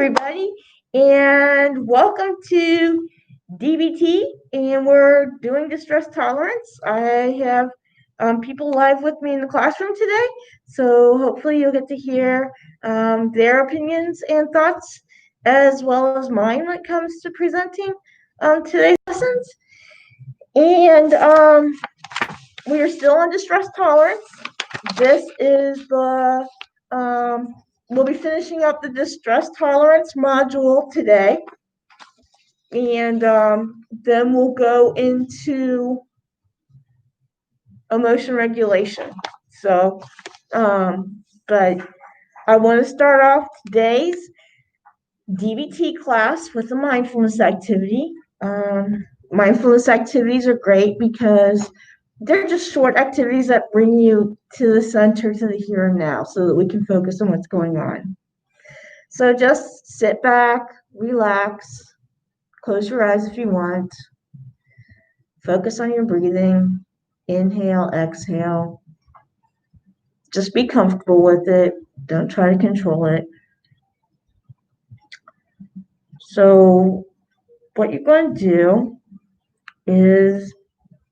everybody, and welcome to DBT, and we're doing distress tolerance. I have people live with me in the classroom today, so hopefully you'll get to hear their opinions and thoughts, as well as mine when it comes to presenting today's lessons. And we are still on distress tolerance. This is the we'll be finishing up the distress tolerance module today, and then we'll go into emotion regulation. So, but I want to start off today's DBT class with a mindfulness activity. Mindfulness activities are great because they're just short activities that bring you to the center, to the here and now, so that we can focus on what's going on. So just sit back, relax, close your eyes if you want, focus on your breathing, inhale, exhale. Just be comfortable with it. Don't try to control it. So what you're going to do is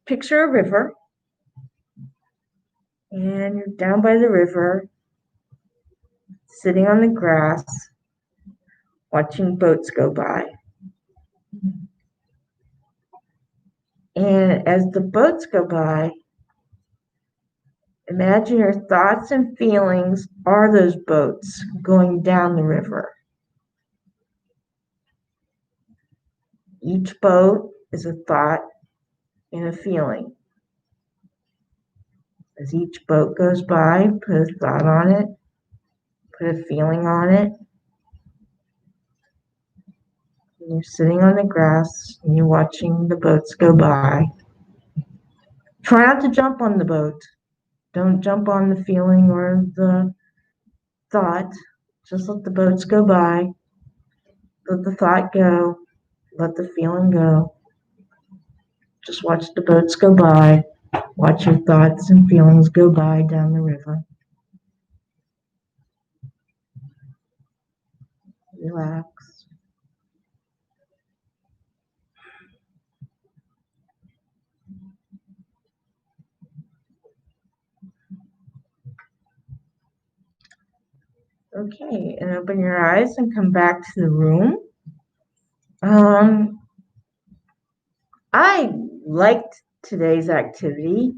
picture a river, and you're down by the river, sitting on the grass, watching boats go by. And as the boats go by, imagine your thoughts and feelings are those boats going down the river. Each boat is a thought and a feeling. As each boat goes by, put a thought on it, put a feeling on it. And you're sitting on the grass and you're watching the boats go by. Try not to jump on the boat. Don't jump on the feeling or the thought. Just let the boats go by. Let the thought go. Let the feeling go. Just watch the boats go by. Watch your thoughts and feelings go by down the river. Relax. Okay, and open your eyes and come back to the room. I liked today's activity.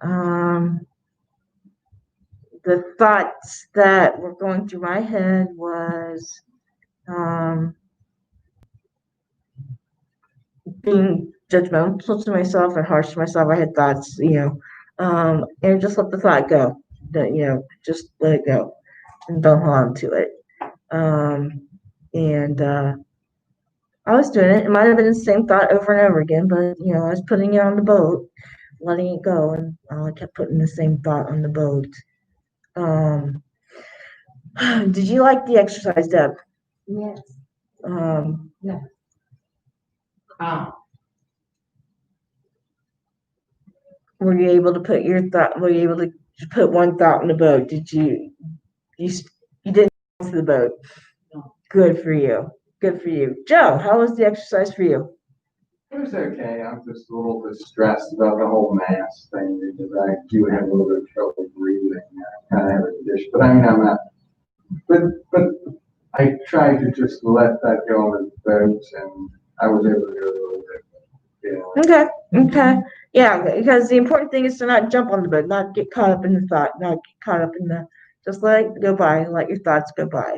The thoughts that were going through my head was being judgmental to myself and harsh to myself. I had thoughts, and just let the thought go. Just let it go and don't hold on to it. I was doing it. It might have been the same thought over and over again, but I was putting it on the boat, letting it go, and I kept putting the same thought on the boat. Did you like the exercise, Deb? Yes. No. Were you able to put your thought? Were you able to put one thought in the boat? Did you? You didn't go to the boat. No. Good for you. Good for you, Joe. How was the exercise for you? It was okay. I'm just a little bit stressed about the whole mask thing because I do have a little bit of trouble breathing. I kind of have a condition, but I'm not. But I tried to just let that go in the boat, and I was able to do a little bit. Okay. Yeah, because the important thing is to not jump on the boat, not get caught up in the thought, not get caught up in just let it go by, let your thoughts go by.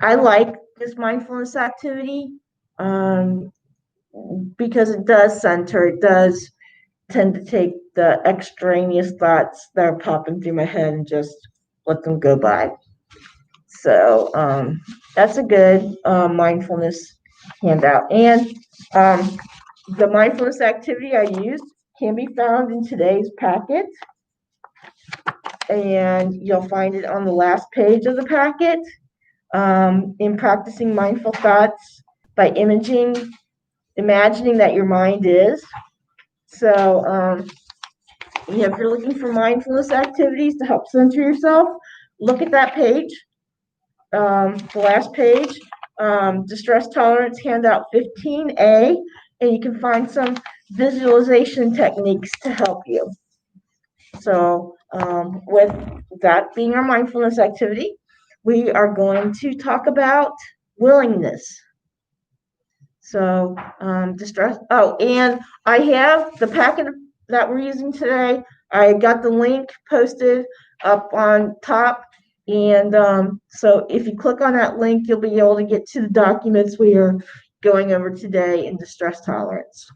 I like this mindfulness activity because it does center, it does tend to take the extraneous thoughts that are popping through my head and just let them go by. So that's a good mindfulness handout. And the mindfulness activity I used can be found in today's packet. And you'll find it on the last page of the packet. In practicing mindful thoughts by imagining that your mind is. So if you're looking for mindfulness activities to help center yourself, look at that page. the last page, distress tolerance handout 15A, and you can find some visualization techniques to help you. So with that being our mindfulness activity, we are going to talk about willingness. So distress. Oh, and I have the packet that we're using today. I got the link posted up on top. And so if you click on that link, you'll be able to get to the documents we are going over today in distress tolerance.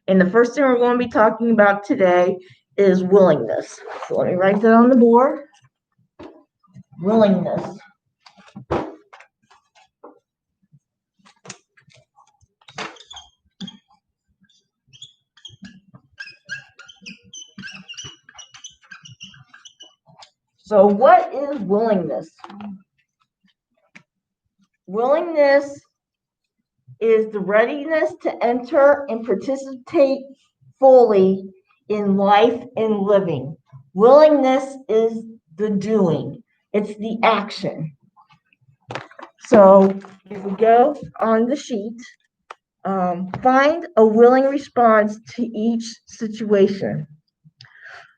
And the first thing we're going to be talking about today is willingness. So let me write that on the board. Willingness. So what is willingness? Willingness is the readiness to enter and participate fully in life and living. Willingness is the doing. It's the action. So if we go on the sheet, find a willing response to each situation.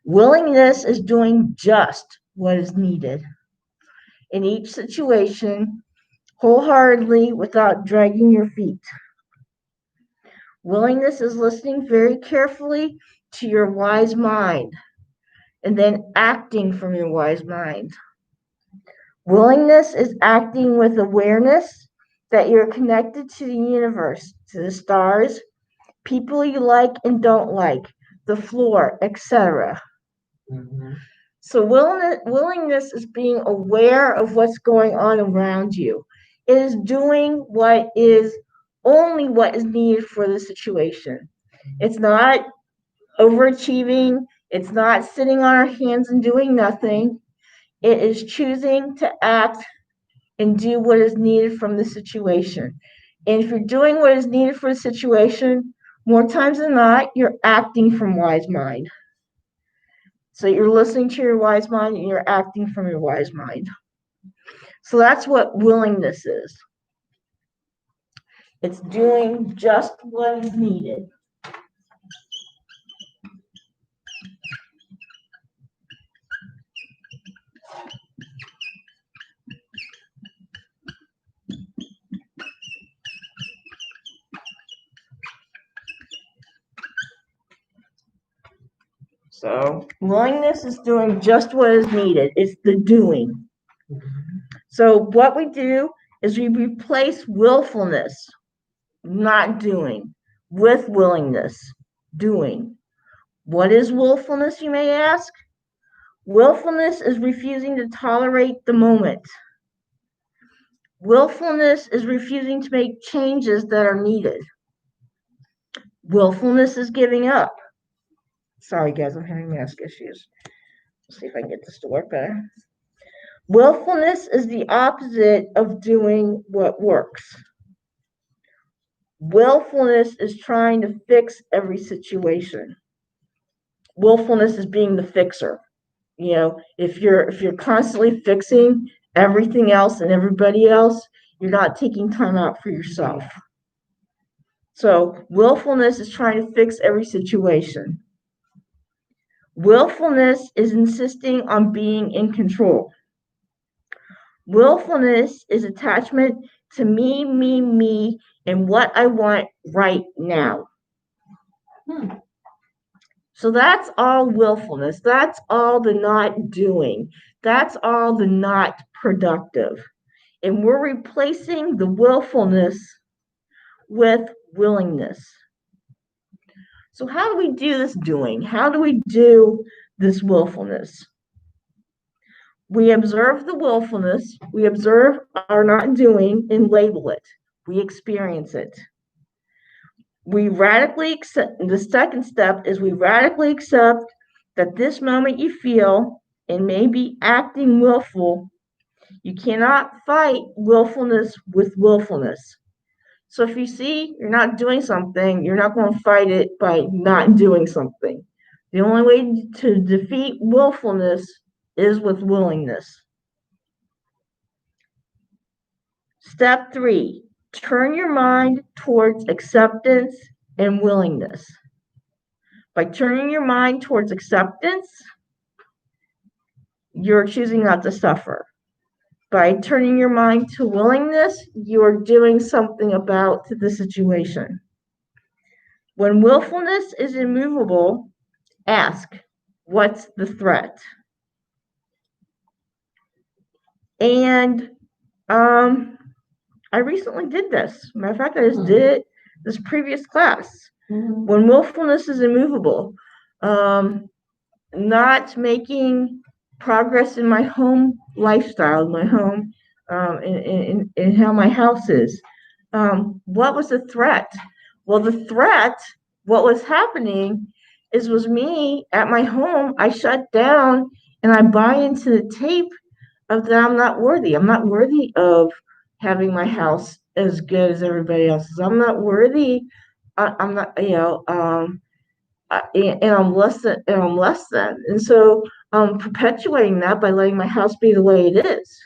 Willingness is doing just what is needed in each situation, wholeheartedly without dragging your feet. Willingness is listening very carefully to your wise mind and then acting from your wise mind. Willingness is acting with awareness that you're connected to the universe, to the stars, people you like and don't like, the floor, etc. Mm-hmm. So willingness is being aware of what's going on around you. It is doing only what is needed for the situation. It's not overachieving. It's not sitting on our hands and doing nothing. It is choosing to act and do what is needed from the situation. And if you're doing what is needed for the situation, more times than not, you're acting from wise mind. So you're listening to your wise mind and you're acting from your wise mind. So that's what willingness is. It's doing just what is needed. So willingness is doing just what is needed. It's the doing. So what we do is we replace willfulness, not doing, with willingness, doing. What is willfulness, you may ask? Willfulness is refusing to tolerate the moment. Willfulness is refusing to make changes that are needed. Willfulness is giving up. Sorry, guys, I'm having mask issues. Let's see if I can get this to work better. Willfulness is the opposite of doing what works. Willfulness is trying to fix every situation. Willfulness is being the fixer. You know, if you're constantly fixing everything else and everybody else, you're not taking time out for yourself. So willfulness is trying to fix every situation. Willfulness is insisting on being in control. Willfulness is attachment to me, and what I want right now. So that's all willfulness. That's all the not doing. That's all the not productive. And we're replacing the willfulness with willingness. So how do we do this doing? How do we do this willfulness? We observe the willfulness, we observe our not doing and label it. We experience it. We radically accept, the second step is we radically accept that this moment you feel and may be acting willful. You cannot fight willfulness with willfulness. So if you see you're not doing something, you're not going to fight it by not doing something. The only way to defeat willfulness is with willingness. Step 3, turn your mind towards acceptance and willingness. By turning your mind towards acceptance, you're choosing not to suffer. By turning your mind to willingness, you're doing something about the situation. When willfulness is immovable, ask, what's the threat? And I recently did this. Matter of fact, I just did it this previous class. When willfulness is immovable, not making progress in my home lifestyle, my home, in how my house is. What was the threat? Well, the threat, what was happening was me at my home, I shut down and I buy into the tape of that I'm not worthy. I'm not worthy of having my house as good as everybody else's. I'm not worthy. I'm not, and I'm less than, and so I'm perpetuating that by letting my house be the way it is.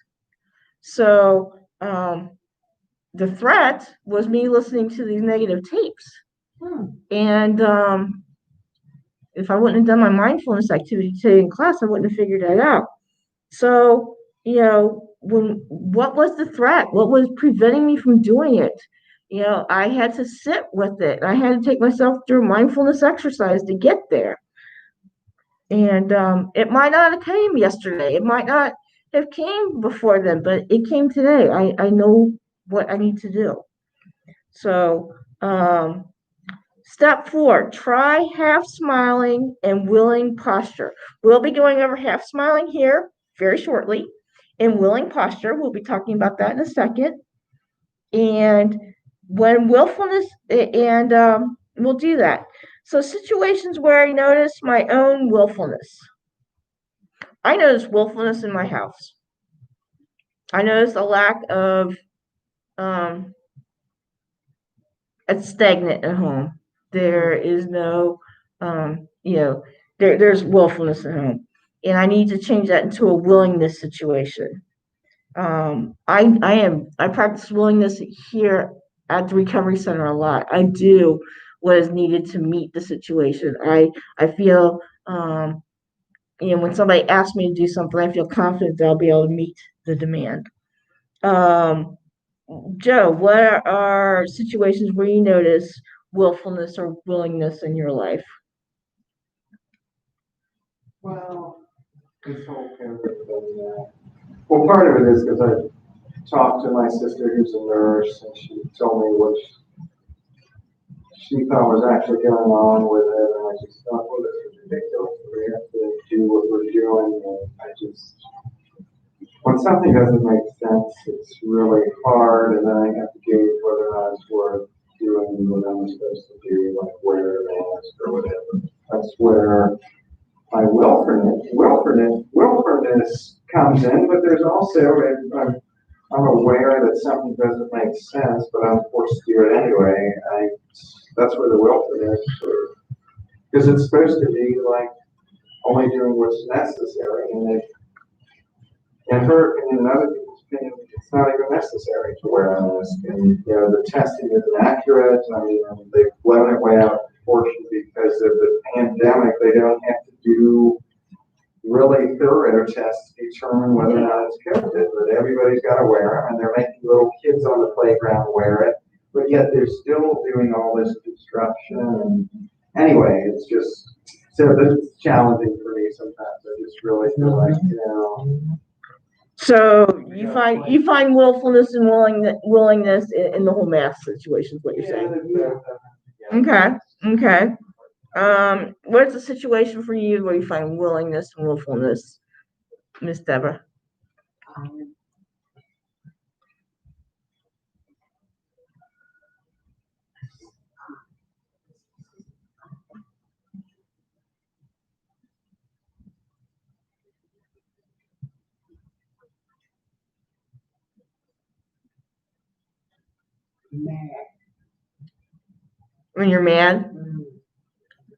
So the threat was me listening to these negative tapes, and if I wouldn't have done my mindfulness activity today in class, I wouldn't have figured that out. So what was the threat? What was preventing me from doing it? I had to sit with it. I had to take myself through mindfulness exercise to get there. And it might not have came yesterday. It might not have came before then, but it came today. I know what I need to do. So step 4, try half smiling and willing posture. We'll be going over half smiling here very shortly. And willing posture, we'll be talking about that in a second. And when willfulness, and we'll do that. So situations where I notice my own willfulness. I notice willfulness in my house. I notice a lack of it's stagnant at home. There is no there's willfulness at home. And I need to change that into a willingness situation. I practice willingness here at the recovery center a lot. I do what is needed to meet the situation. I feel when somebody asks me to do something, I feel confident that I'll be able to meet the demand. Joe, what are situations where you notice willfulness or willingness in your life? Well, this whole thing, well, part of it is because I talked to my sister who's a nurse, and she told me what she thought was actually going on with it, and I just thought, well, this is ridiculous. We have to do what we're doing, and when something doesn't make sense, it's really hard, and then I have to gauge whether or not it's worth doing what I'm supposed to do, like wear a mask or whatever. That's where my willfulness comes in, but there's also, I'm aware that something doesn't make sense, but I'm forced to do it anyway. That's where the willfulness, because it's supposed to be like only doing what's necessary, and in other people's opinion, it's not even necessary to wear a mask. And the testing isn't accurate. I mean, they've blown it way out of proportion because of the pandemic. They don't have to do really thorough tests to determine whether or not it's COVID, but everybody's got to wear them, and they're making little kids on the playground wear it, but yet they're still doing all this construction. And anyway, it's just, so it's challenging for me sometimes. I just really feel like, So you find willfulness and willingness in the whole math situation is what you're saying. Okay. What's the situation for you where you find willingness and willfulness, Miss Deborah? When you're mad,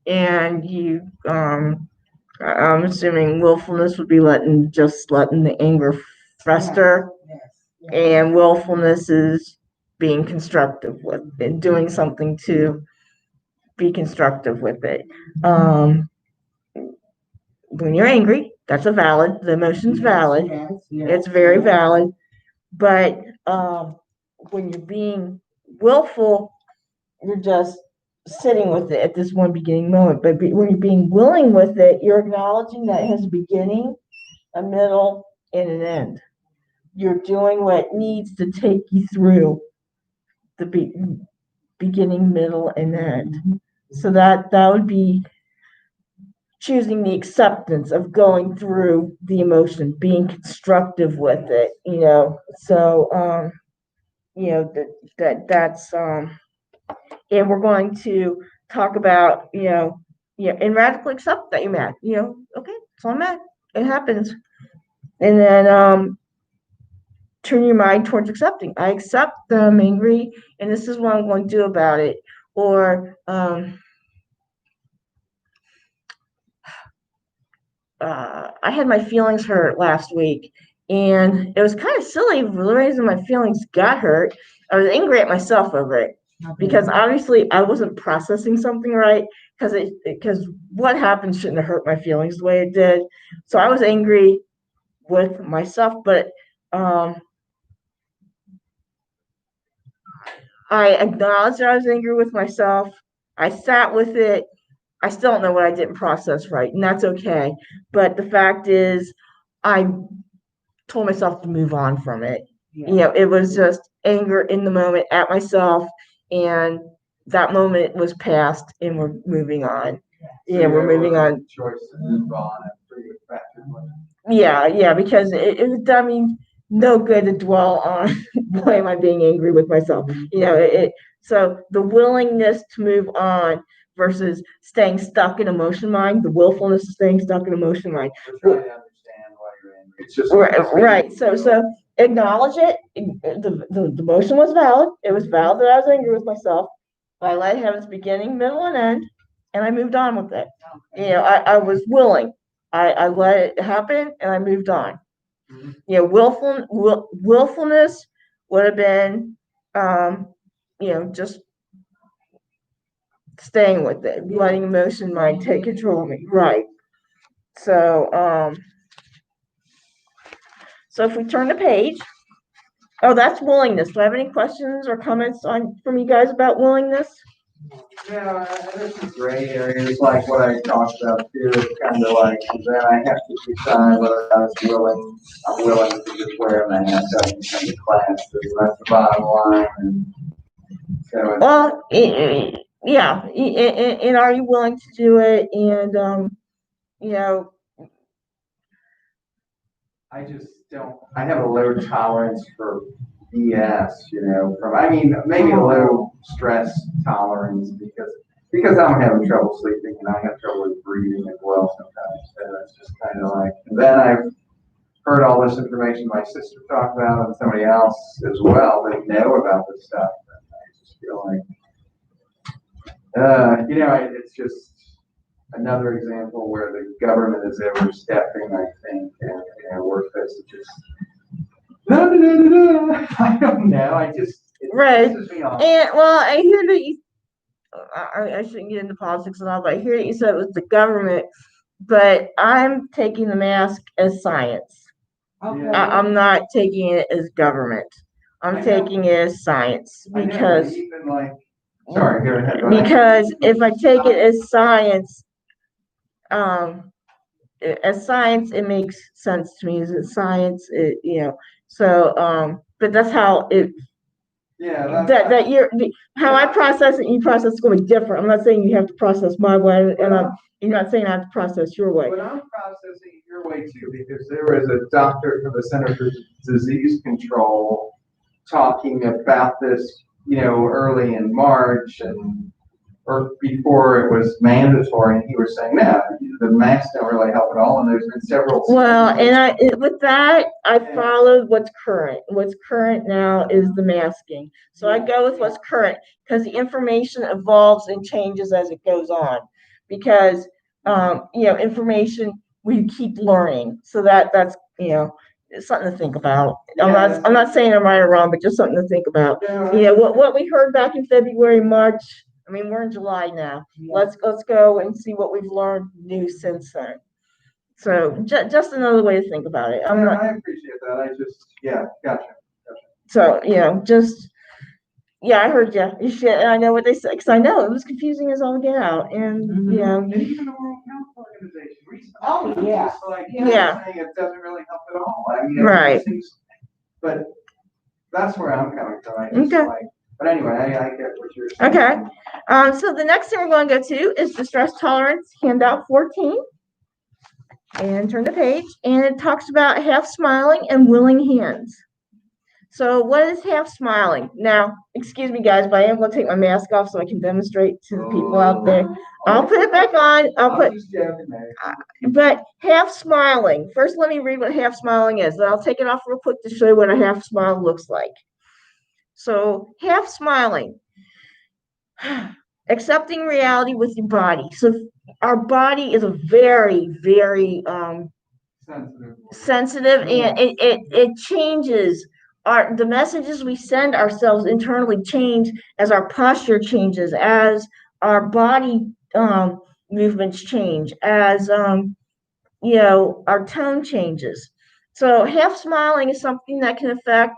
and you, I'm assuming willfulness would be letting the anger fester. and willfulness is being constructive with it, doing something to be constructive with it. When you're angry, that's the emotion's valid. It's very valid. But when you're being willful, you're just sitting with it at this one beginning moment. But when you're being willing with it, you're acknowledging that it has a beginning, a middle, and an end. You're doing what needs to take you through the beginning, middle, and end. So that would be choosing the acceptance of going through the emotion, being constructive with it. So that's and we're going to talk about and radically accept that you're mad. Okay, so I'm mad. It happens, and then turn your mind towards accepting. I accept that I'm angry, and this is what I'm going to do about it. Or I had my feelings hurt last week, and it was kind of silly. The reason my feelings got hurt, I was angry at myself over it because obviously I wasn't processing something right. Because what happened shouldn't have hurt my feelings the way it did. So I was angry with myself, but I acknowledged that I was angry with myself. I sat with it. I still don't know what I didn't process right, and that's okay. But the fact is, I told myself to move on from it. It was just anger in the moment at myself, and that moment was past, and we're moving on. We're moving on. Choice to move on pretty effectively. Yeah, because I mean, no good to dwell on why am I being angry with myself. So the willingness to move on versus staying stuck in emotion mind, the willfulness of staying stuck in emotion mind. We're trying to understand why you're angry. It's just right. So acknowledge it. The emotion was valid. It was valid that I was angry with myself. I let it have its beginning, middle, and end, and I moved on with it. I was willing. I let it happen, and I moved on. Willfulness would have been, just staying with it, letting emotion mind take control of me. Right. So if we turn the page, that's willingness. Do I have any questions or comments from you guys about willingness? Yeah, there's some gray areas like what I talked about too. It's kind of like then I have to decide whether I'm willing to just wear a mask out in the class. That's the bottom line. And so well, yeah. And are you willing to do it? And I just don't. I have a low tolerance for BS. Maybe a low stress tolerance because I'm having trouble sleeping and I have trouble with breathing as well sometimes. So it's just kind of like. And then I've heard all this information my sister talked about and somebody else as well. They know about this stuff. And I just feel like, it's just another example where the government is overstepping, I think, and we're supposed to just. I don't know. right. And I hear that you. I shouldn't get into politics and all, but I hear that you said it was the government. But I'm taking the mask as science. Okay. I'm not taking it as government. I'm taking it as science because. Sorry, go ahead. Because if I take it as science, it makes sense to me. As a science, but that's how it. Yeah. That you're how I process it, you process is going to be different. I'm not saying you have to process my way, and you're not saying I have to process your way. But I'm processing it your way too, because there was a doctor from the Center for Disease Control talking about this, early in March or before it was mandatory, and he was saying, no, the masks don't really help at all, and there's been several. Well, and with that, I followed what's current. What's current now is the masking. So I go with what's current because the information evolves and changes as it goes on. Because information we keep learning. So that's It's something to think about. Yeah, I'm not saying I'm right or wrong, but just something to think about. Yeah, You know, what we heard back in February, March. I mean, we're in July now. Let's go and see what we've learned new since then. So just another way to think about it. I appreciate that. I just, yeah, gotcha. So, I heard you. You should, and I know what they said, because I know it was confusing as all get out. And, And even the World Health Organization Oh, yeah. just like, Yeah. saying it doesn't really help at all. I mean, Right. But that's where I'm coming from. Okay. But anyway, I get what you're saying. Okay. So the next thing we're going to go to is the stress tolerance handout 14. And turn the page. And it talks about half smiling and willing hands. So what is half smiling? Now, excuse me, guys, but I am going to take my mask off so I can demonstrate to the people out there. I'll put it back on. But half smiling. First, let me read what half smiling is. Then I'll take it off real quick to show you what a half smile looks like. So half smiling. Accepting reality with your body. So our body is a very, very sensitive, and it changes. The messages we send ourselves internally change as our posture changes, as our body movements change, as our tone changes. So half smiling is something that can affect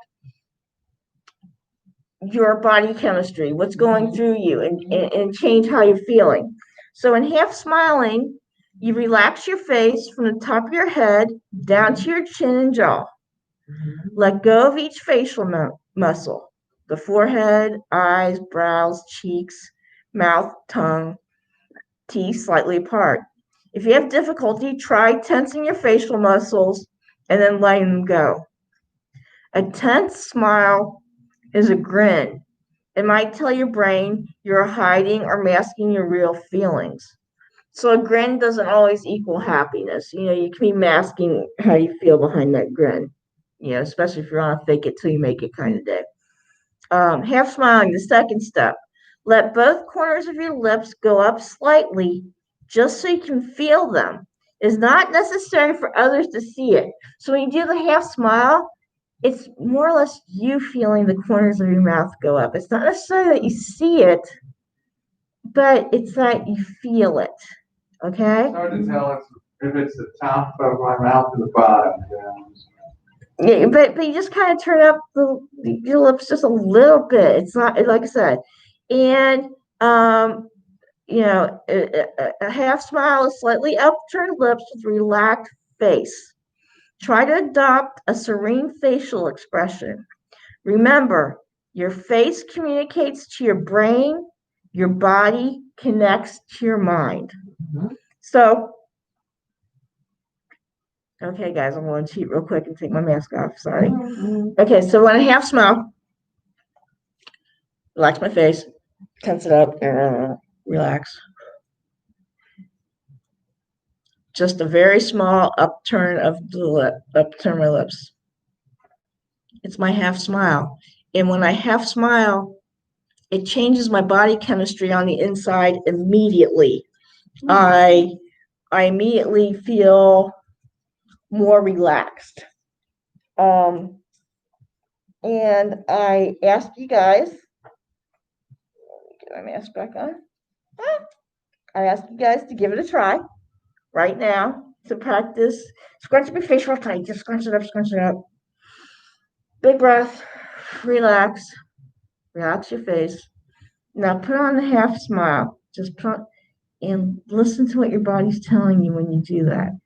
your body chemistry, what's going through you, and change how you're feeling. So in half smiling, you relax your face from the top of your head down to your chin and jaw. Let go of each facial muscle, the forehead, eyes, brows, cheeks, mouth, tongue, teeth slightly apart. If you have difficulty, try tensing your facial muscles and then letting them go. A tense smile is a grin. It might tell your brain you're hiding or masking your real feelings. So a grin doesn't always equal happiness. You can be masking how you feel behind that grin. Especially if you're on a fake it till you make it kind of day. Half smiling, the second step. Let both corners of your lips go up slightly just so you can feel them. It's not necessary for others to see it. So when you do the half smile, it's more or less you feeling the corners of your mouth go up. It's not necessarily that you see it, but it's that you feel it. Okay? It's hard to tell if it's the top of my mouth or the bottom. Yeah, but you just kind of turn up your lips just a little bit. It's not, like I said, and a half smile is slightly upturned lips with relaxed face. Try to adopt a serene facial expression. Remember, your face communicates to your brain, your body connects to your mind. So, okay, guys, I'm going to cheat real quick and take my mask off. Sorry. Okay, so when I half smile, relax my face, tense it up, relax. Just a very small upturn of the lip, upturn my lips. It's my half smile. And when I half smile, it changes my body chemistry on the inside immediately. I immediately feel more relaxed. And I ask you guys, get my mask back on. I ask you guys to give it a try right now to practice. Scrunch up your face real tight. Just scrunch it up, scrunch it up. Big breath. Relax. Relax your face. Now put on the half smile. Just put and listen to what your body's telling you when you do that.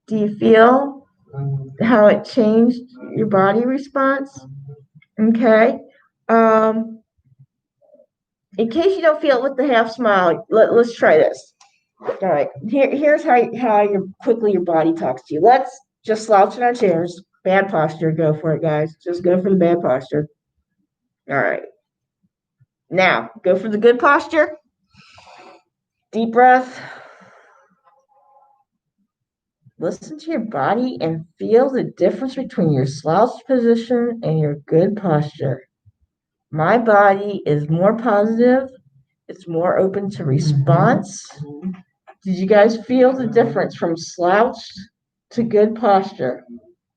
Do you feel how it changed your body response? Okay. In case you don't feel it with the half smile, let's try this. All right. Here's how your body talks to you. Let's just slouch in our chairs. Bad posture. Go for it, guys. Just go for the bad posture. All right. Now, go for the good posture. Deep breath. Listen to your body and feel the difference between your slouched position and your good posture. My body is more positive. It's more open to response. Did you guys feel the difference from slouched to good posture.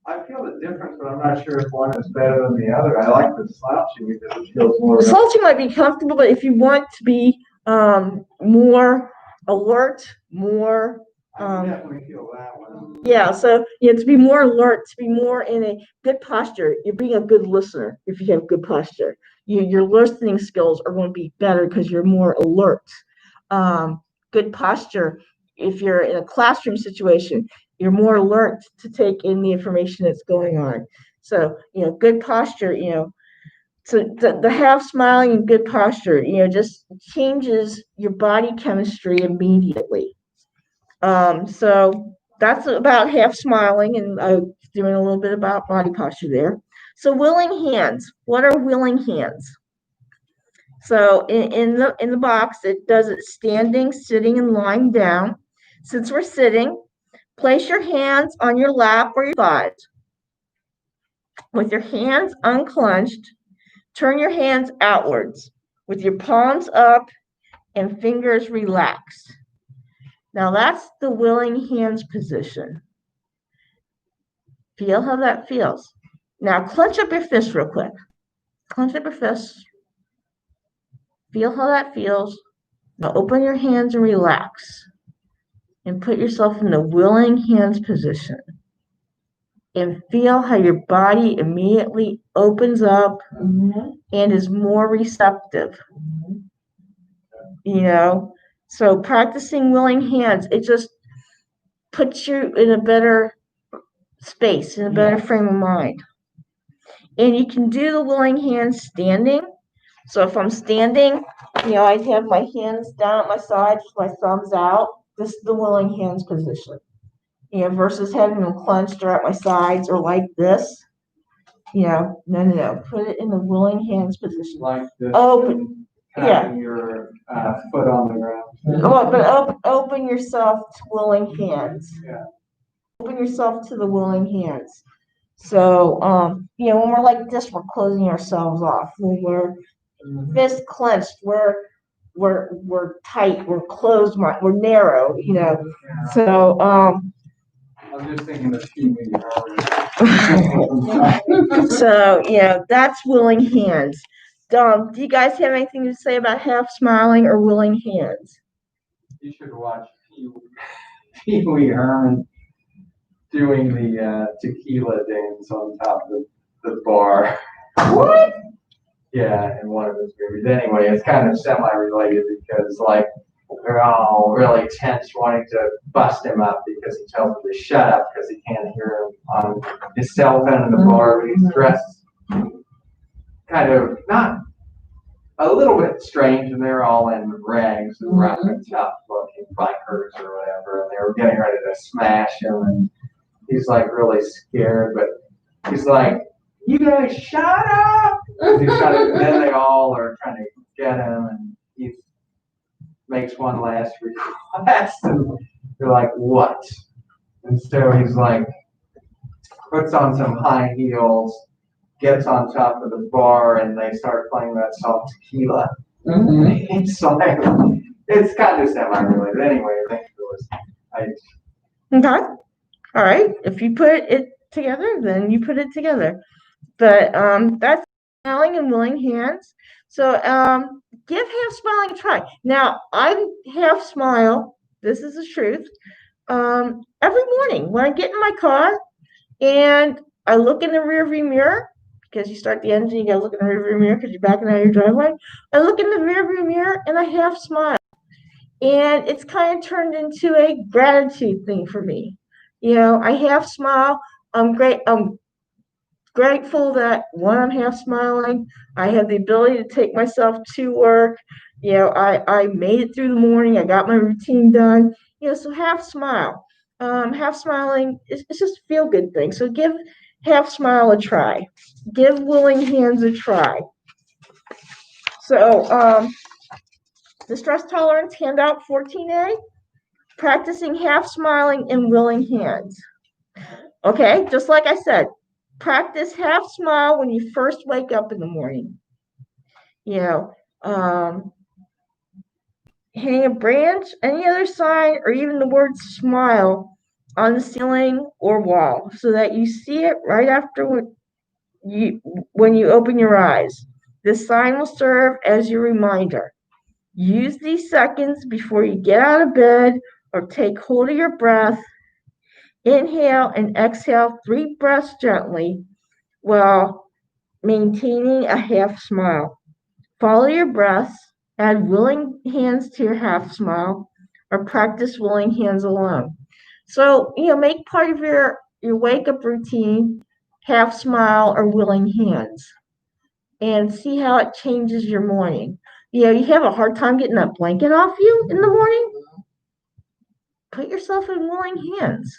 I feel the difference, but I'm not sure if one is better than the other. I like the slouching because it feels more. The slouching might be comfortable, but if you want to be more alert, more I definitely feel that one. yeah, so to be more alert, to be more in a good posture, you're being a good listener if you have good posture. Your listening skills are going to be better because you're more alert. Good posture, if you're in a classroom situation, you're more alert to take in the information that's going on. So, good posture, so the half smiling and good posture, just changes your body chemistry immediately. So that's about half smiling, and doing a little bit about body posture there. So willing hands. What are willing hands? So in the box, it does it standing, sitting, and lying down. Since we're sitting, place your hands on your lap or your sides. With your hands unclenched, turn your hands outwards with your palms up and fingers relaxed. Now that's the willing hands position. Feel how that feels. Now clench up your fist real quick. Clench up your fist. Feel how that feels. Now open your hands and relax. And put yourself in the willing hands position. And feel how your body immediately opens up and is more receptive. So practicing willing hands, it just puts you in a better space, in a better frame of mind. And you can do the willing hands standing. So if I'm standing, I'd have my hands down at my sides, my thumbs out. This is the willing hands position. Versus having them clenched or at my sides or like this. No. Put it in the willing hands position. Like this. Open. Having your foot on the ground. But open yourself to willing hands. Yeah. Open yourself to the willing hands. So, when we're like this, we're closing ourselves off. When we're fist clenched, we're tight, we're closed, we're narrow. Yeah. So, I'm just thinking of Pee-wee so that's willing hands. Do you guys have anything to say about half smiling or willing hands? You should watch Pee-wee Herman doing the tequila dance on top of the bar. What? Yeah, in one of his movies. Anyway, it's kind of semi-related because they're all really tense, wanting to bust him up because he tells them to shut up because he can't hear him on his cell phone in the bar. But he's dressed kind of not a little bit strange, and they're all in rags and rough and tough looking bikers or whatever, and they were getting ready to smash him, and he's like really scared, but he's like, "You guys shut up!" And then they all are trying to get him, and he makes one last request, and they're like, "What?" And so he's like, puts on some high heels, gets on top of the bar, and they start playing that song Tequila. It's like, it's kind of semi-related. Anyway, thanks for listening. Okay. All right. If you put it together, then you put it together. But that's smiling and willing hands. So give half smiling a try. Now I half smile. This is the truth. Every morning when I get in my car and I look in the rearview mirror, because you start the engine, you gotta look in the rearview mirror because you're backing out of your driveway. I look in the rearview mirror and I half smile. And it's kind of turned into a gratitude thing for me. I half smile. I'm grateful that one, I'm half smiling. I have the ability to take myself to work. I made it through the morning. I got my routine done. So half smile. Half smiling it's just a feel good thing. So give half smile a try. Give willing hands a try. So the stress tolerance handout 14A, practicing half smiling and willing hands. Okay, just like I said, practice half smile when you first wake up in the morning. Hang a branch, any other sign, or even the word smile on the ceiling or wall so that you see it right after when you open your eyes. This sign will serve as your reminder. Use these seconds before you get out of bed or take hold of your breath. Inhale and exhale 3 breaths gently while maintaining a half smile. Follow your breaths, add willing hands to your half smile, or practice willing hands alone. So, make part of your wake up routine half smile or willing hands and see how it changes your morning. You have a hard time getting that blanket off you in the morning? Put yourself in willing hands.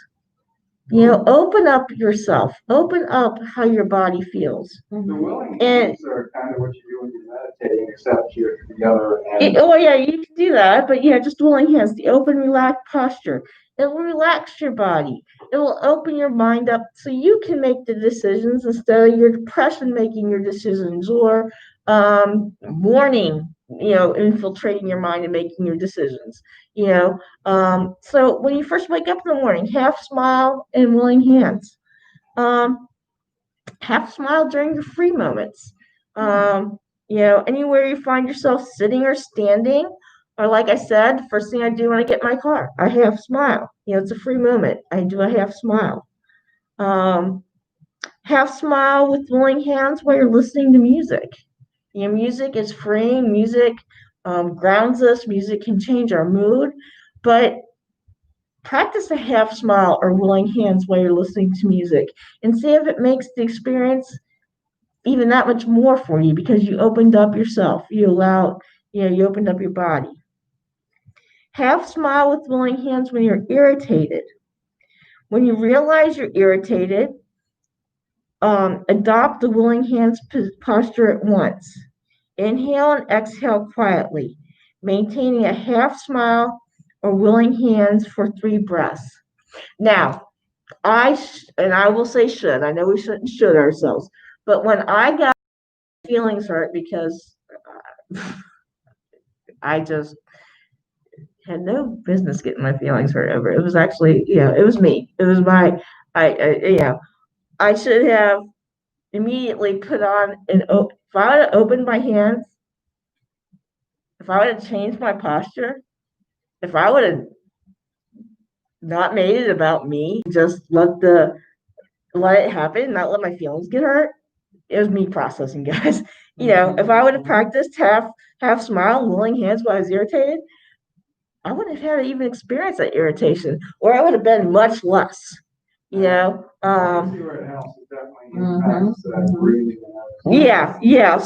Open up yourself. Open up how your body feels. The willing hands are kind of what you do when you're meditating, except you're the other end. Oh yeah, you can do that, but just willing hands, the open, relaxed posture. It will relax your body. It will open your mind up so you can make the decisions instead of your depression making your decisions or warning, infiltrating your mind and making your decisions. So when you first wake up in the morning, half smile and willing hands. Half smile during your free moments. Anywhere you find yourself sitting or standing, or like I said, the first thing I do when I get in my car, I half smile. It's a free moment. I do a half smile. Half smile with willing hands while you're listening to music. Music is freeing. Music grounds us. Music can change our mood, but practice a half smile or willing hands while you're listening to music and see if it makes the experience even that much more for you because you opened up yourself. You opened up your body. Half smile with willing hands when you're irritated. When you realize you're irritated, adopt the willing hands posture at once. Inhale and exhale quietly, maintaining a half smile or willing hands for 3 breaths. Now, I will say should. I know we shouldn't should ourselves, but when I got feelings hurt because I just had no business getting my feelings hurt over. It was actually, it was me. It was I should have immediately put on if I would have opened my hands, if I would have changed my posture, if I would have not made it about me, just let it happen, not let my feelings get hurt. It was me processing, guys. If I would have practiced half smile, willing hands while I was irritated, I wouldn't have had to even experience that irritation, or I would have been much less. I see where it helps. It definitely impacts breathing. Yeah.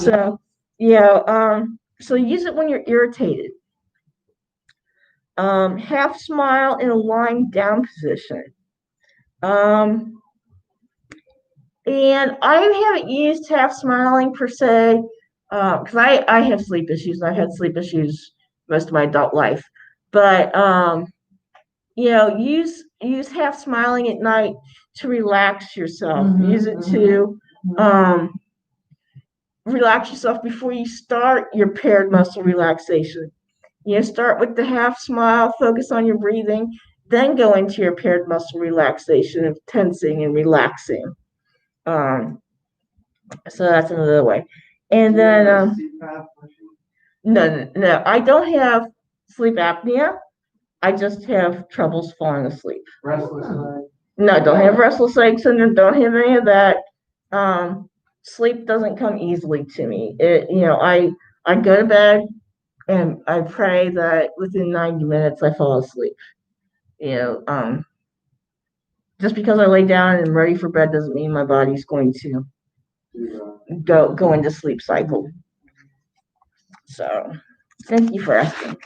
So use it when you're irritated. Half smile in a lying down position. And I haven't used half smiling per se, because I have sleep issues. I've had sleep issues most of my adult life. But use half smiling at night to relax yourself. Use it to relax yourself before you start your paired muscle relaxation. Start with the half smile, focus on your breathing, then go into your paired muscle relaxation of tensing and relaxing. So that's another way. And then no, I don't have sleep apnea. I just have troubles falling asleep. Restless leg? No, don't have restless leg syndrome. Don't have any of that. Sleep doesn't come easily to me. I go to bed and I pray that within 90 minutes I fall asleep. Just because I lay down and I'm ready for bed doesn't mean my body's going to go into sleep cycle. So, thank you for asking.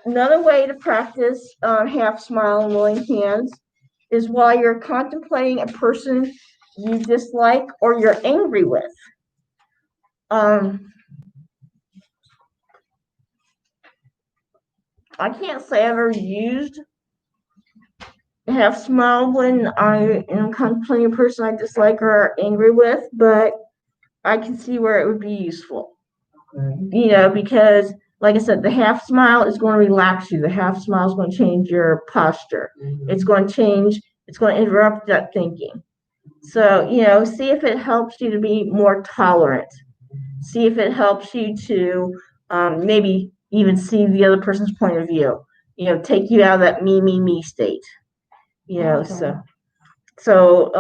Another way to practice half smile and willing hands is while you're contemplating a person you dislike or you're angry with. I can't say I've ever used half smile when I am contemplating a person I dislike or are angry with, but I can see where it would be useful. Because like I said, the half smile is going to relax you. The half smile is going to change your posture. It's going to change, it's going to interrupt that thinking. So, see if it helps you to be more tolerant. See if it helps you to maybe even see the other person's point of view. Take you out of that me state. Okay. So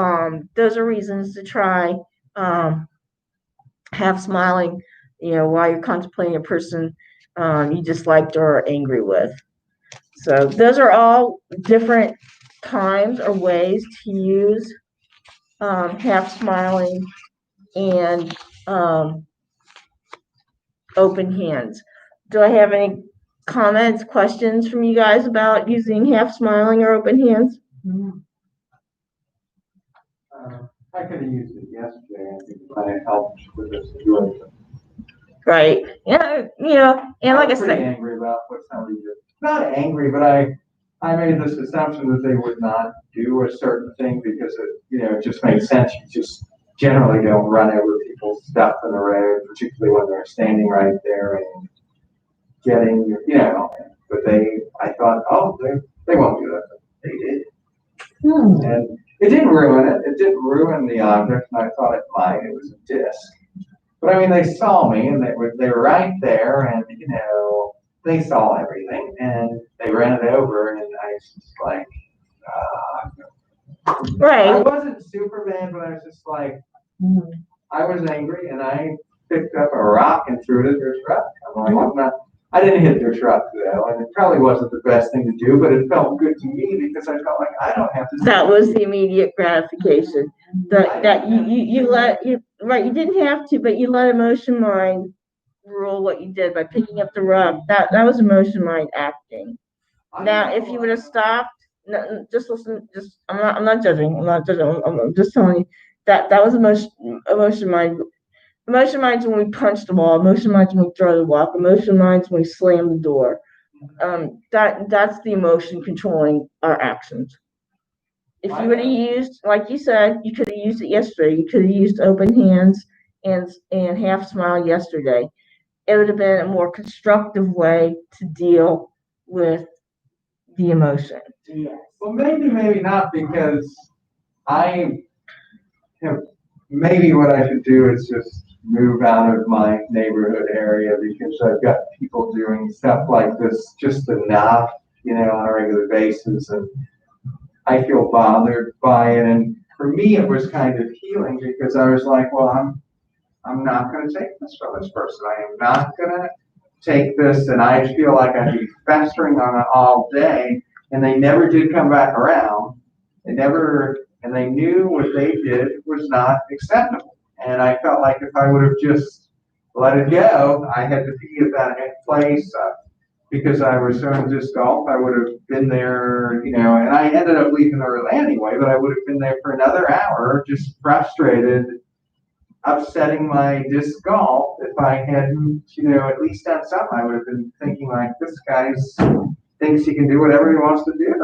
those are reasons to try half smiling, while you're contemplating a person you disliked or are angry with. So those are all different times or ways to use half smiling and open hands. Do I have any comments, questions from you guys about using half smiling or open hands? I could have used it yesterday, I think, but it helped with this situation. Right. Yeah, and like I was pretty said, angry about what somebody did. Not angry, but I made this assumption that they would not do a certain thing because it just makes sense. You just generally don't run over people's stuff in the road, particularly when they're standing right there and getting, but I thought, oh, they won't do that. But they did. And it didn't ruin it. It didn't ruin the object, and I thought it might. It was a disc. But I mean, they saw me, and they were right there, and they saw everything, and they ran it over, and I was just like, I right. wasn't Superman, but I was just like, I was angry, and I picked up a rock and threw it at their truck. I'm like, I didn't hit their truck though, and it probably wasn't the best thing to do, but it felt good to me because I felt like I don't have to. That was the immediate gratification. That you let you right. You didn't have to, but you let emotion mind rule what you did by picking up the rug. That was emotion mind acting. Now, if you would have stopped, no, just listen. Just I'm not judging. I'm not judging. I'm just telling you that was emotion mind. Emotion minds when we punch the wall. Emotion minds when we throw the walk. Emotion minds when we slam the door. That's the emotion controlling our actions. If you would have used, like you said, you could have used it yesterday. You could have used open hands and half smile yesterday. It would have been a more constructive way to deal with the emotion. Yes. Well, maybe not, because I have, maybe what I should do is just move out of my neighborhood area, because I've got people doing stuff like this just enough, on a regular basis, and I feel bothered by it. And for me, it was kind of healing, because I was like, well, I'm not going to take this from this person. I am not going to take this, and I feel like I'd be festering on it all day. And they never did come back around. And they knew what they did was not acceptable. And I felt like if I would have just let it go, I had to be at that place because I was throwing disc golf. I would have been there, and I ended up leaving early anyway, but I would have been there for another hour, just frustrated, upsetting my disc golf. If I hadn't, at least done something, I would have been thinking like, this guy thinks he can do whatever he wants to do.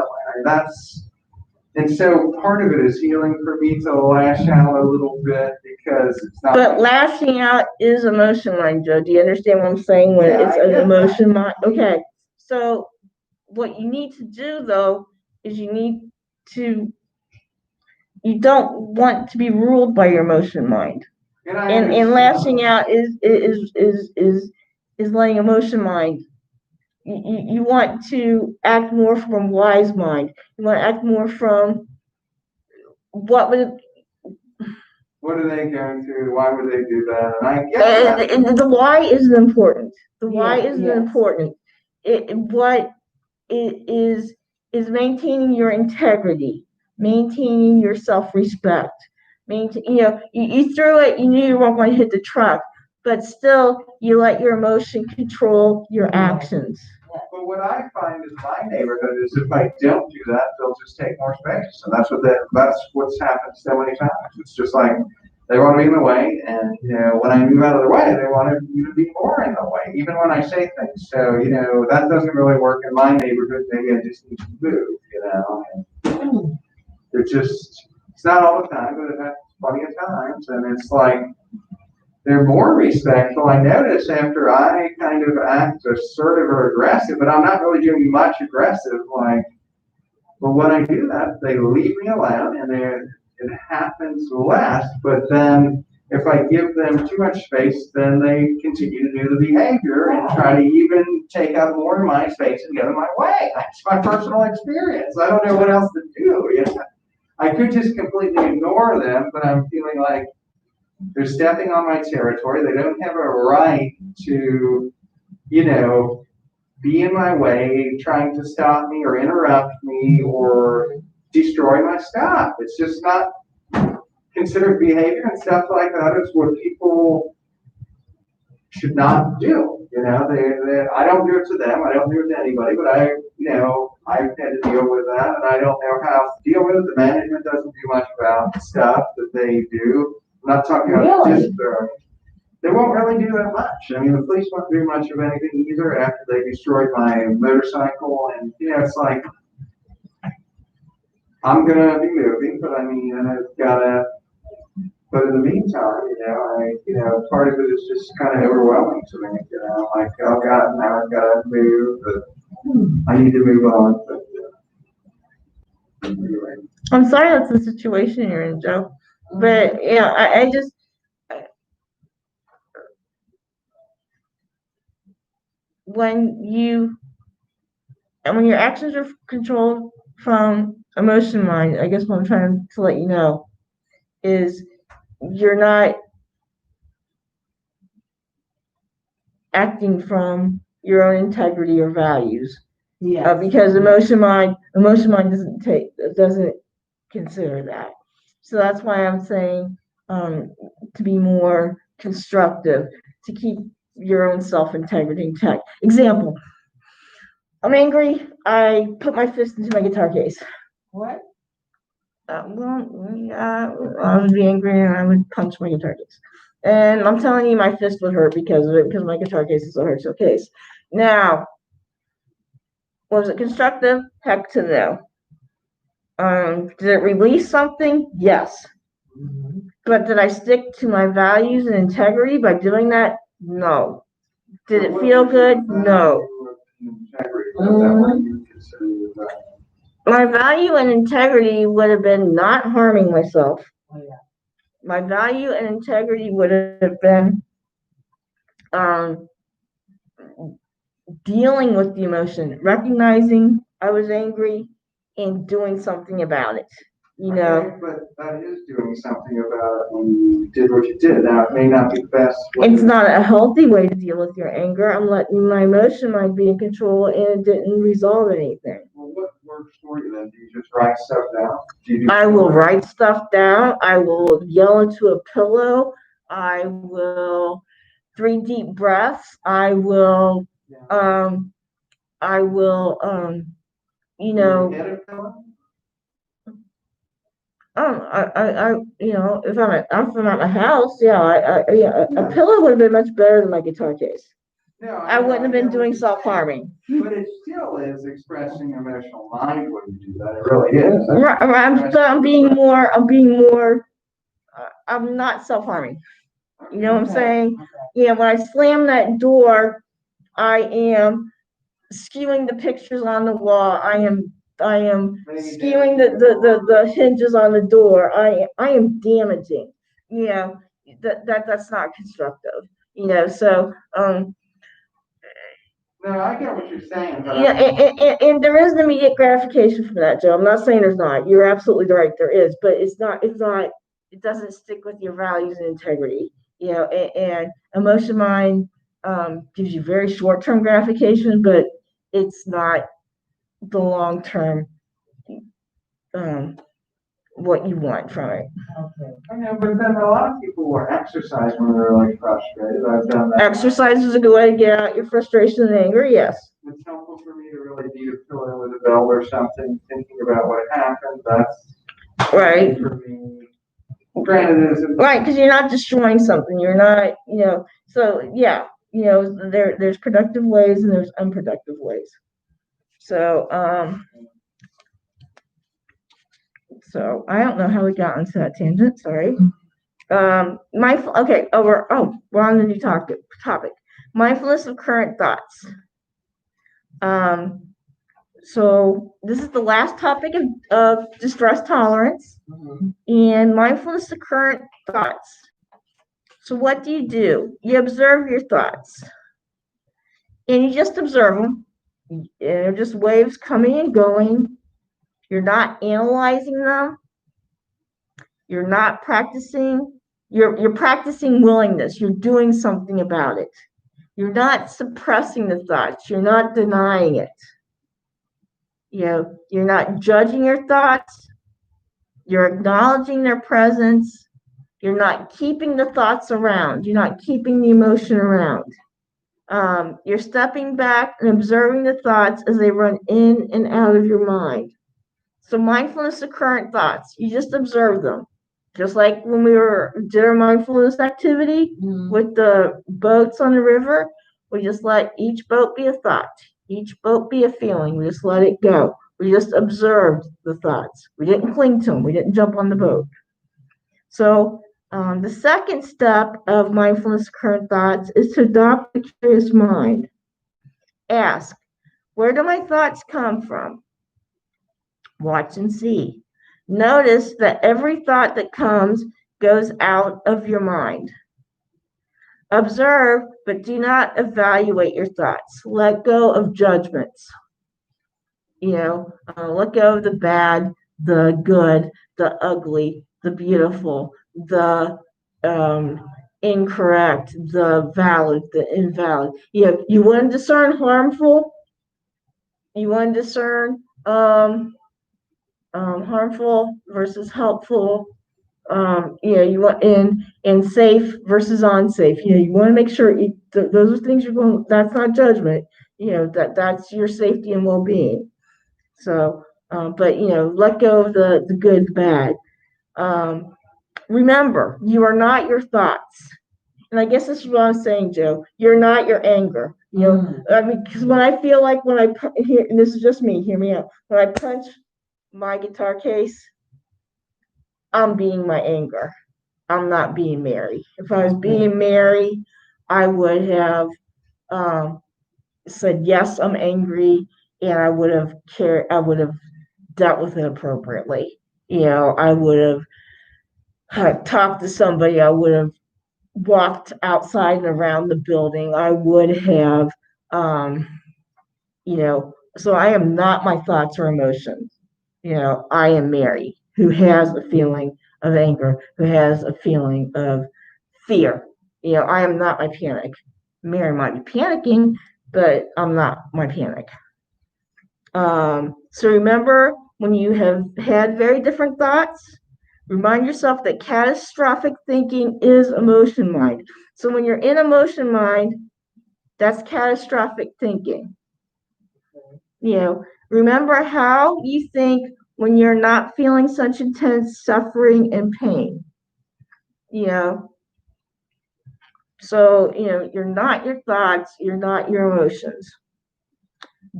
And so part of it is healing for me to lash out a little bit, because it's not. But lashing out is emotion mind, Joe. Do you understand what I'm saying when it's an emotion mind? Okay. So what you need to do though is you don't want to be ruled by your emotion mind. And lashing out is letting emotion mind. You want to act more from wise mind. You want to act more from what are they going to? Why would they do that? And I get and the why isn't important. The why isn't yes. important. What it is maintaining your integrity, maintaining your self-respect. You threw it, you knew you weren't going to hit the truck, but still you let your emotion control your actions. But what I find in my neighborhood is if I don't do that, they'll just take more space, and that's what's happened so many times. It's just like they want to be in the way, and when I move out of the way, they want to be more in the way, even when I say things. So that doesn't really work in my neighborhood. Maybe I just need to move. And it's not all the time, but it happens plenty of times, and it's like they're more respectful. I notice after I kind of act assertive or aggressive, but I'm not really doing much aggressive. Like, but when I do that, they leave me alone, and it happens less. But then, if I give them too much space, then they continue to do the behavior and try to even take up more of my space and get in my way. That's my personal experience. I don't know what else to do. You know? I could just completely ignore them, but I'm feeling like they're stepping on my territory. They don't have a right to, you know, be in my way, trying to stop me or interrupt me or destroy my stuff. It's just not considered behavior, and stuff like that is what people should not do. You know, I don't do it to them. I don't do it to anybody, but I've had to deal with that, and I don't know how else to deal with it. The management doesn't do much about stuff that they do. I'm not talking about Really? just they won't really do that much. I mean, the police won't do much of anything either after they destroyed my motorcycle. And, it's like, I'm going to be moving, but I mean, I've got to, but in the meantime, part of it is just kind of overwhelming to me. Like, oh God, now I've got to move, but I need to move on. But, anyway. I'm sorry that's the situation you're in, Joe. But I just when your actions are controlled from emotion mind, I guess what I'm trying to let you know is you're not acting from your own integrity or values. Yeah. Because emotion mind doesn't consider that. So that's why I'm saying to be more constructive, to keep your own self-integrity intact. Example, I'm angry, I put my fist into my guitar case. What? I would be angry and I would punch my guitar case. And I'm telling you, my fist would hurt because of it, because my guitar case is a hard shell case. Now, was it constructive? Heck to no. Did it release something? Yes. Mm-hmm. But did I stick to my values and integrity by doing that? No. Did it feel good? No. My value and integrity would have been not harming myself. Oh, yeah. My value and integrity would have been dealing with the emotion, recognizing I was angry, and doing something about it. Okay, but that is doing something about it when you did what you did. Now, it may not be the best way. It's not a healthy way to deal with your anger. I'm letting my emotion mind be in control, and it didn't resolve anything. Well, what works for you then? Do you just write stuff down? I will write stuff down. I will yell into a pillow. I will 3 deep breaths. I will, if I'm at my house, a pillow would have been much better than my guitar case. No, I wouldn't have been doing self-harming. But it still is expressing emotional mind when you do that. It really is. I'm not self-harming. You know what I'm saying? Yeah, when I slam that door, I am skewing the pictures on the wall. I am skewing the hinges on the door. I am damaging. That's not constructive. So no, I get what you're saying. But and there is an immediate gratification from that, Joe. I'm not saying there's not. You're absolutely right. There is, but it's not. It doesn't stick with your values and integrity. And emotion mind gives you very short-term gratification, but it's not the long-term what you want from it. Okay. I know, but then a lot of people will exercise when they're like frustrated. I've done that. Exercise is a good way to get out your frustration and anger. Yes. It's helpful for me to really be a pillow with a belt or something, thinking about what happened. That's right for me. Granted, right, because you're not destroying something. You're not, So yeah, there's productive ways and there's unproductive ways. So I don't know how we got into that tangent. Sorry. Mindful. Okay. We're on the new topic. Mindfulness of current thoughts. Um, so this is the last topic of distress tolerance and mindfulness of current thoughts. So what do? You observe your thoughts, and you just observe them. They're just waves coming and going. You're not analyzing them. You're not practicing. You're practicing willingness. You're doing something about it. You're not suppressing the thoughts. You're not denying it. You're not judging your thoughts. You're acknowledging their presence. You're not keeping the thoughts around. You're not keeping the emotion around. You're stepping back and observing the thoughts as they run in and out of your mind. So mindfulness of current thoughts, you just observe them. Just like when we did our mindfulness activity with the boats on the river, we just let each boat be a thought, each boat be a feeling. We just let it go. We just observed the thoughts. We didn't cling to them. We didn't jump on the boat. So the second step of mindfulness of current thoughts is to adopt a curious mind. Ask, where do my thoughts come from? Watch and see. Notice that every thought that comes goes out of your mind. Observe, but do not evaluate your thoughts. Let go of judgments. Let go of the bad, the good, the ugly, the beautiful, the incorrect, the valid, the invalid. You want to discern harmful. You want to discern harmful versus helpful. You want in safe versus unsafe. You want to make sure those are things you're going. That's not judgment. That's your safety and well-being. So, but let go of the good, bad. Remember, you are not your thoughts. And I guess this is what I'm saying, Joe. You're not your anger. I mean, because when I feel like and this is just me. Hear me out. When I punch my guitar case, I'm being my anger. I'm not being Mary. If I was being Mary, I would have said, yes, I'm angry, and I would have dealt with it appropriately. I would have talked to somebody. I would have walked outside and around the building. I would have, so I am not my thoughts or emotions. I am Mary, who has a feeling of anger, who has a feeling of fear. I am not my panic. Mary might be panicking, but I'm not my panic. So remember, when you have had very different thoughts, remind yourself that catastrophic thinking is emotion mind. So when you're in emotion mind, that's catastrophic thinking. Remember how you think when you're not feeling such intense suffering and pain. So, you're not your thoughts, you're not your emotions.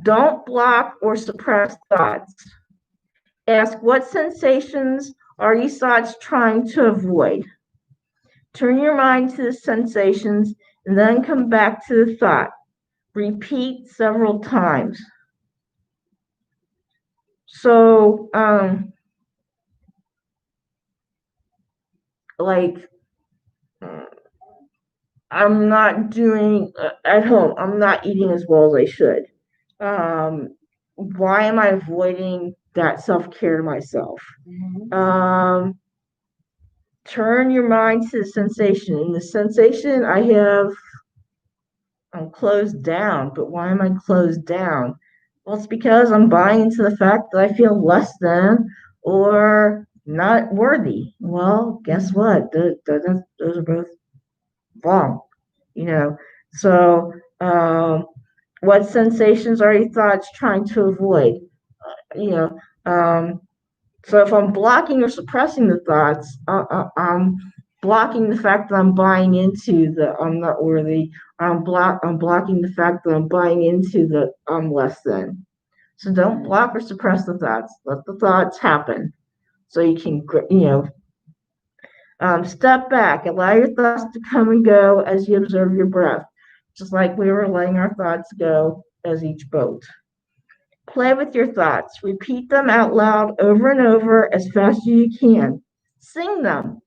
Don't block or suppress thoughts. Ask, what sensations are these thoughts trying to avoid? Turn your mind to the sensations and then come back to the thought. Repeat several times. So, I'm not doing at home. I'm not eating as well as I should. Why am I avoiding that self-care to myself? Turn your mind to the sensation. In the sensation, I'm closed down. But why am I closed down? Well, it's because I'm buying into the fact that I feel less than or not worthy. Well, guess what? Those are both wrong. So what sensations are your thoughts trying to avoid? So if I'm blocking or suppressing the thoughts, I'm blocking the fact that I'm buying into the I'm not worthy. I'm blocking the fact that I'm buying into the I'm less than. So don't block or suppress the thoughts. Let the thoughts happen, so you can Step back, allow your thoughts to come and go as you observe your breath, just like we were letting our thoughts go as each boat. Play with your thoughts. Repeat them out loud over and over as fast as you can. Sing them.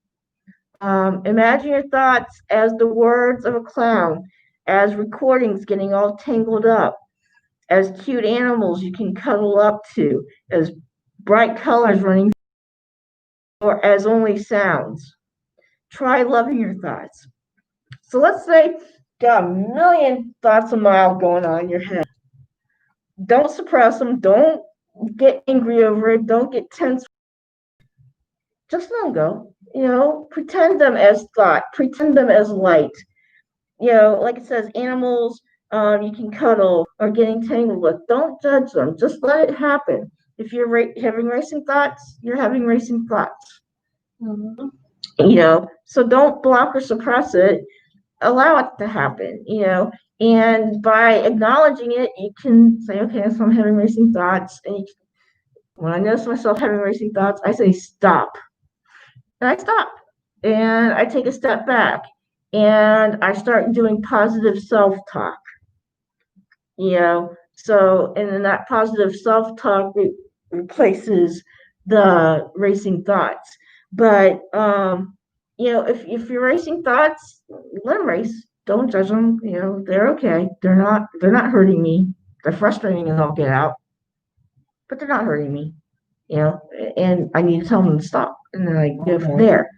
Imagine your thoughts as the words of a clown, as recordings getting all tangled up, as cute animals you can cuddle up to, as bright colors running, or as only sounds. Try loving your thoughts. So let's say you got a million thoughts a mile going on in your head. Don't suppress them. Don't get angry over it. Don't get tense. Just let them go. Pretend them as thought. Pretend them as light. Like it says, animals you can cuddle or getting tangled with. Don't judge them. Just let it happen. If you're having racing thoughts, you're having racing thoughts. Mm-hmm. So don't block or suppress it. Allow it to happen. And by acknowledging it, you can say, okay, so I'm having racing thoughts. And when I notice myself having racing thoughts, I say, stop. And I stop. And I take a step back. And I start doing positive self-talk. So, and then that positive self-talk replaces the racing thoughts. But, if you're racing thoughts, let them race. Don't judge them. They're okay. They're not hurting me. They're frustrating as all get out, but they're not hurting me. And I need to tell them to stop, and then I go from there.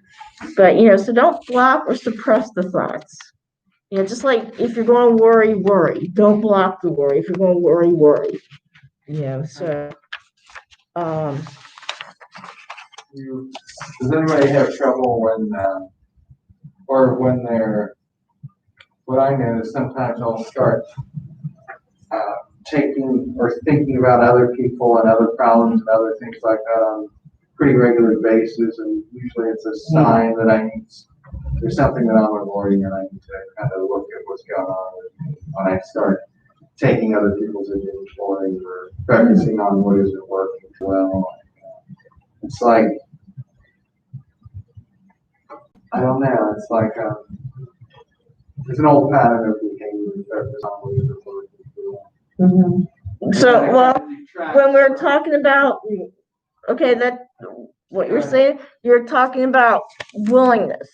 But so don't block or suppress the thoughts. Just like if you're going to worry, worry. Don't block the worry. If you're going to worry, worry. So does anybody have trouble when they're, what I know is sometimes I'll start taking or thinking about other people and other problems and other things like that on a pretty regular basis, and usually it's a sign that there's something that I'm avoiding and I need to kind of look at what's going on with me when I start taking other people's inventory or focusing on what isn't working well. It's like, I don't know, it's like there's an old pattern of behavior to focus on what isn't working well. Mm-hmm. So, when we're talking about, okay, that what you're saying, you're talking about willingness.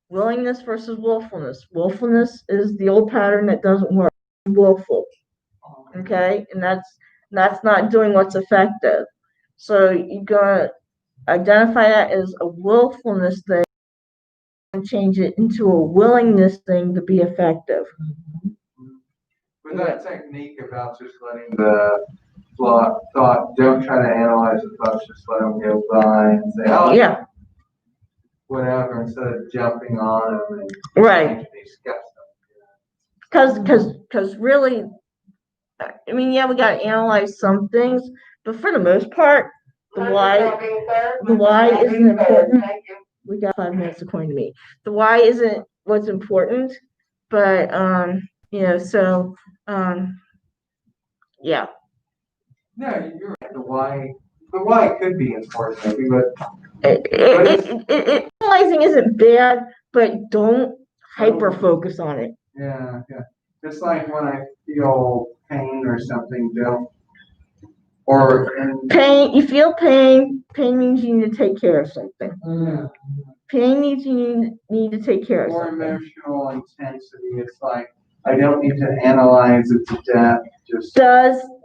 Willingness versus willfulness. Willfulness is the old pattern that doesn't work. Willful. Okay? And that's not doing what's effective. So you're gonna identify that as a willfulness thing and change it into a willingness thing to be effective. With that technique about just letting the thought, don't try to analyze the thoughts, just let them go by and say, oh, yeah, whatever, instead of jumping on them and right. discuss them. Because really, I mean, yeah, we got to analyze some things, but for the most part, the why isn't important. We got 5 minutes according to me. The why isn't what's important, but yeah. No, you're right. The why could be important, maybe, but Analyzing isn't bad, but don't hyper focus on it. Yeah. Just like when I feel pain or something, pain. You feel pain. Pain means you need to take care of something. Yeah. Pain means you need to take care of something. More emotional intensity. It's like I don't need to analyze it to death.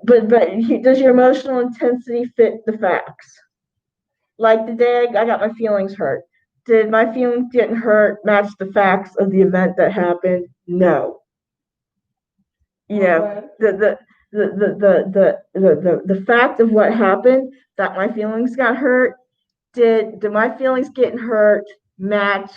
But does your emotional intensity fit the facts? Like the day I got my feelings hurt. Did my feelings getting hurt match the facts of the event that happened? No. The fact of what happened, that my feelings got hurt, did my feelings getting hurt match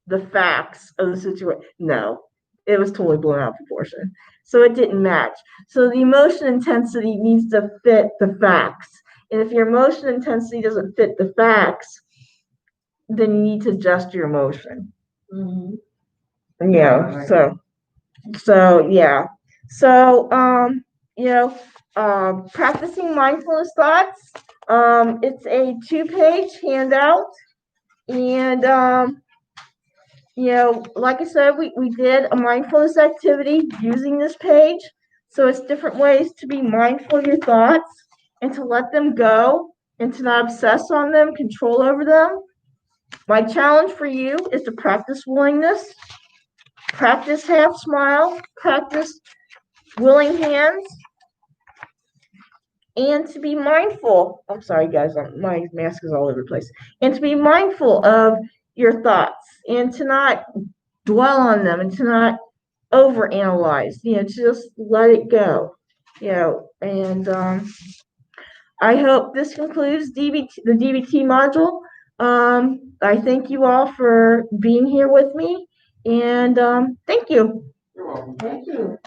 the facts of the situation? No. It was totally blown out of proportion. So it didn't match. So the emotion intensity needs to fit the facts. And if your emotion intensity doesn't fit the facts, then you need to adjust your emotion. Mm-hmm. So yeah. So practicing mindfulness thoughts. It's a 2-page handout, and Like I said, we did a mindfulness activity using this page. So it's different ways to be mindful of your thoughts and to let them go and to not obsess on them, control over them. My challenge for you is to practice willingness, practice half smile, practice willing hands, and to be mindful. I'm sorry, guys, my mask is all over the place. And to be mindful of your thoughts and to not dwell on them and to not overanalyze. Just let it go. And I hope this concludes the DBT module. I thank you all for being here with me, and thank you. You're welcome. Thank you.